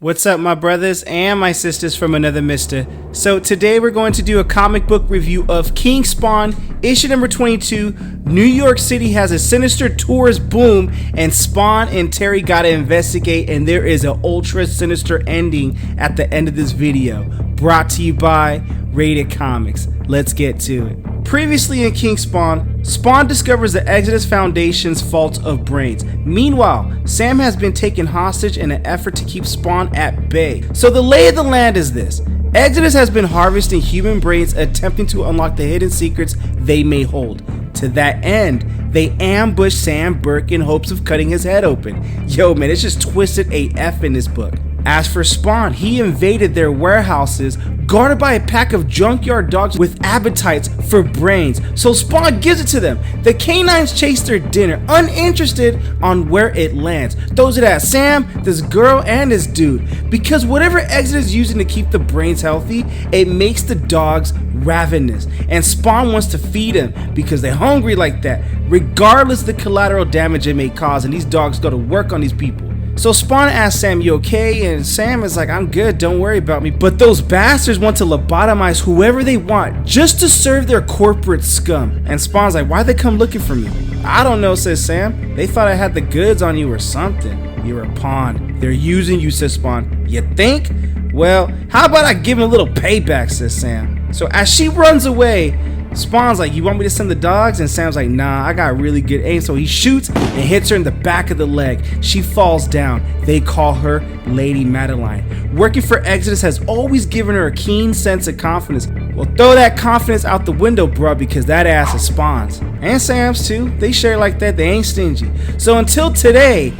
What's up, my brothers and my sisters from another mister? So today we're going to do a comic book review of King Spawn, issue number 22. New York City has a sinister tourist boom, and Spawn and Terry gotta investigate, and there is an ultra sinister ending at the end of this video. Brought to you by Rated Comics. Let's get to it. Previously in King Spawn, Spawn discovers the Exodus Foundation's vault of brains. Meanwhile, Sam has been taken hostage in an effort to keep Spawn at bay. So the lay of the land is this. Exodus has been harvesting human brains, attempting to unlock the hidden secrets they may hold. To that end, they ambush Sam Burke in hopes of cutting his head open. Yo man, it's just twisted AF in this book. As for Spawn, he invaded their warehouses, guarded by a pack of junkyard dogs with appetites for brains. So Spawn gives it to them. The canines chase their dinner, uninterested on where it lands. Throws it at Sam, this girl, and this dude. Because whatever Exodus is using to keep the brains healthy, it makes the dogs ravenous. And Spawn wants to feed them because they're hungry like that, regardless of the collateral damage it may cause. And these dogs go to work on these people. So Spawn asks Sam, "You okay?" And Sam is like, "I'm good, don't worry about me." But those bastards want to lobotomize whoever they want just to serve their corporate scum. And Spawn's like, "Why'd they come looking for me?" "I don't know," says Sam. "They thought I had the goods on you or something." "You're a pawn. They're using you," says Spawn. "You think? Well, how about I give him a little payback," says Sam. So as she runs away, Spawn's like, "You want me to send the dogs?" And Sam's like, "Nah, I got really good aim." So he shoots and hits her in the back of the leg. She falls down. They call her Lady Madeline. Working for Exodus has always given her a keen sense of confidence. Well, throw that confidence out the window, bruh, because that ass is Spawn's. And Sam's too. They share like that. They ain't stingy. So until today,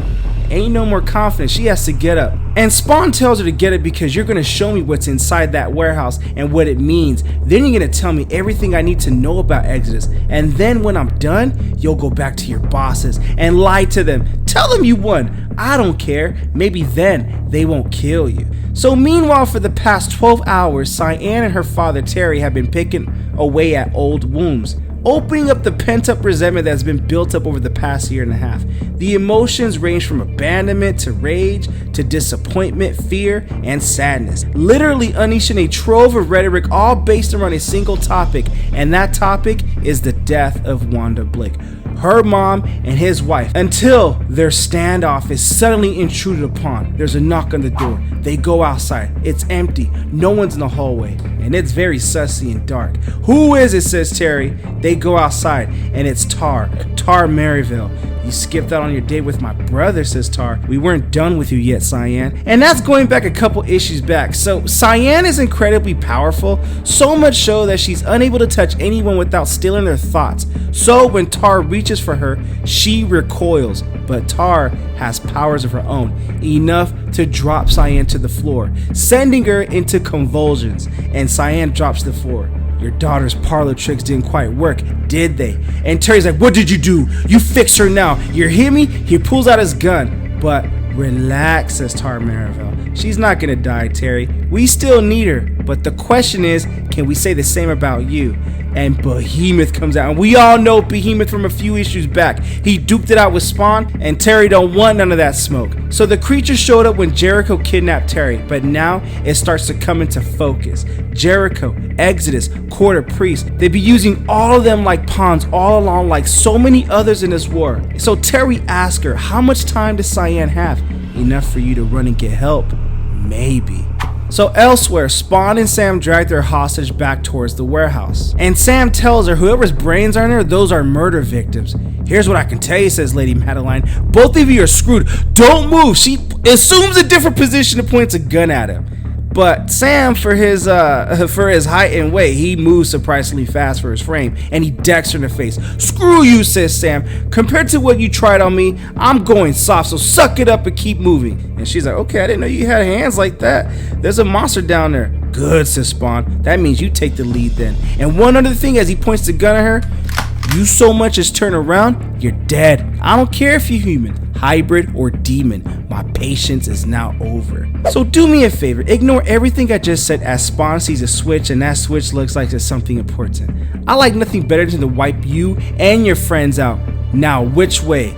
ain't no more confidence. She has to get up. And Spawn tells her to get it because you're going to show me what's inside that warehouse and what it means. Then you're going to tell me everything I need to know about Exodus. And then when I'm done, you'll go back to your bosses and lie to them. Tell them you won. I don't care. Maybe then they won't kill you. So meanwhile, for the past 12 hours, Cyan and her father Terry have been picking away at old wounds, opening up the pent-up resentment that's been built up over the past year and a half. The emotions range from abandonment to rage to disappointment, fear, and sadness, literally unleashing a trove of rhetoric all based around a single topic, and that topic is the death of Wanda Blake, her mom and his wife, until their standoff is suddenly intruded upon. There's a knock on the door. They go outside. It's empty. No one's in the hallway, and it's very sussy and dark. "Who is it?" says Terry. They go outside, and it's Tar Maryville. "You skipped out on your date with my brother," says Tar. "We weren't done with you yet, Cyan." And that's going back a couple issues back. So Cyan is incredibly powerful, so much so that she's unable to touch anyone without stealing their thoughts. So when Tar reaches for her, she recoils. But Tar has powers of her own, enough to drop Cyan to the floor, sending her into convulsions. And Cyan drops to the floor. "Your daughter's parlor tricks didn't quite work, did they?" And Terry's like, "What did you do? You fix her now. You hear me?" He pulls out his gun. "But relax," says Tar Maryville. "She's not gonna die, Terry. We still need her. But the question is, can we say the same about you?" And Behemoth comes out, and we all know Behemoth from a few issues back. He duped it out with Spawn, and Terry don't want none of that smoke. So the creature showed up when Jericho kidnapped Terry, but now it starts to come into focus. Jericho, Exodus, Quarter Priest, they be using all of them like pawns all along, like so many others in this war. So Terry asks her, "How much time does Cyan have?" "Enough for you to run and get help." "Maybe." So elsewhere, Spawn and Sam drag their hostage back towards the warehouse. And Sam tells her whoever's brains are in there, those are murder victims. "Here's what I can tell you," says Lady Madeline. "Both of you are screwed. Don't move." She assumes a different position and points a gun at him. But Sam, for his height and weight, he moves surprisingly fast for his frame, and he decks her in the face. "Screw you," says Sam. "Compared to what you tried on me, I'm going soft, so suck it up and keep moving." And she's like, "Okay, I didn't know you had hands like that. There's a monster down there." "Good," says Spawn. "That means you take the lead then. And one other thing," as he points the gun at her, "you so much as turn around, you're dead. I don't care if you're human, hybrid, or demon. My patience is now over." So do me a favor, ignore everything I just said as Spawn sees a switch, and that switch looks like it's something important. I like nothing better than to wipe you and your friends out. Now which way?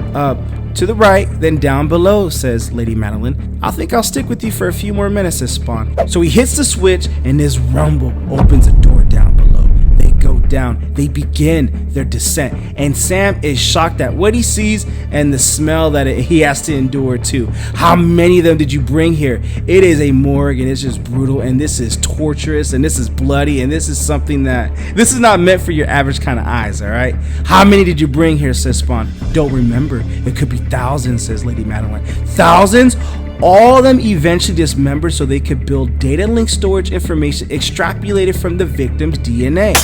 To the right, then down below, says Lady Madeline. I think I'll stick with you for a few more minutes, says Spawn. So he hits the switch and this rumble opens a door down below. They go down, they begin their descent, and Sam is shocked at what he sees and the smell that he has to endure too. How many of them did you bring here? It is a morgue and it's just brutal, and this is torturous, and this is bloody, and this is something that this is not meant for your average kind of eyes. All right, how many did you bring here, says Spawn. Don't remember, it could be thousands, says Lady Madeline. Thousands? All of them eventually dismembered so they could build data link storage information extrapolated from the victim's DNA.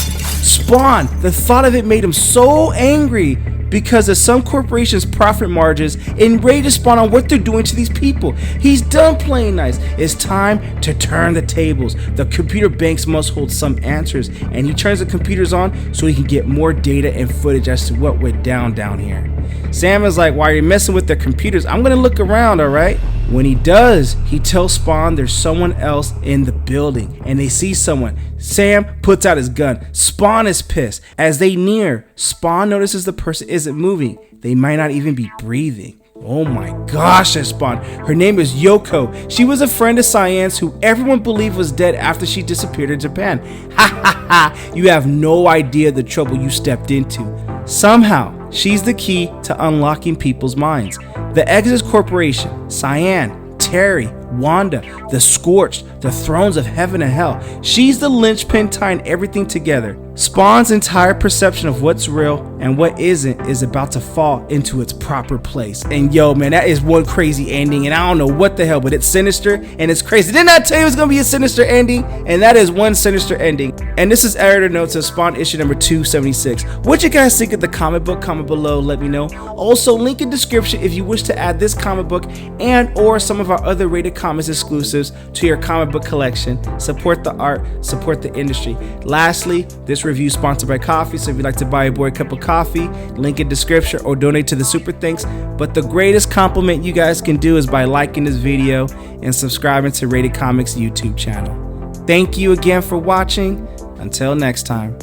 Spawn, the thought of it made him so angry because of some corporations' profit margins enrages Spawn on what they're doing to these people. He's done playing nice. It's time to turn the tables. The computer banks must hold some answers, and he turns the computers on so he can get more data and footage as to what went down here. Sam is like, while you're messing with the computers, I'm gonna look around, alright? When he does, he tells Spawn there's someone else in the building, and they see someone. Sam puts out his gun. Spawn is pissed. As they near, Spawn notices the person isn't moving. They might not even be breathing. Oh my gosh, says Spawn. Her name is Yoko. She was a friend of Cyan's who everyone believed was dead after she disappeared in Japan. Ha ha ha, you have no idea the trouble you stepped into. Somehow, she's the key to unlocking people's minds. The Exodus Corporation, Cyan, Terry, Wanda, the Scorched, the Thrones of Heaven and Hell. She's the linchpin tying everything together. Spawn's entire perception of what's real and what isn't is about to fall into its proper place. And yo, man, that is one crazy ending, and I don't know what the hell, but it's sinister and it's crazy. Didn't I tell you it was gonna be a sinister ending? And that is one sinister ending. And this is editor notes of Spawn issue number 276. What you guys think of the comic book? Comment below, let me know. Also, link in description if you wish to add this comic book and or some of our other Rated Comics exclusives to your comic book collection. Support the art, support the industry. Lastly, this review is sponsored by coffee, so if you'd like to buy a boy a cup of coffee, link in description or donate to the super thanks. But the greatest compliment you guys can do is by liking this video and subscribing to Rated Comics YouTube channel. Thank you again for watching. Until next time.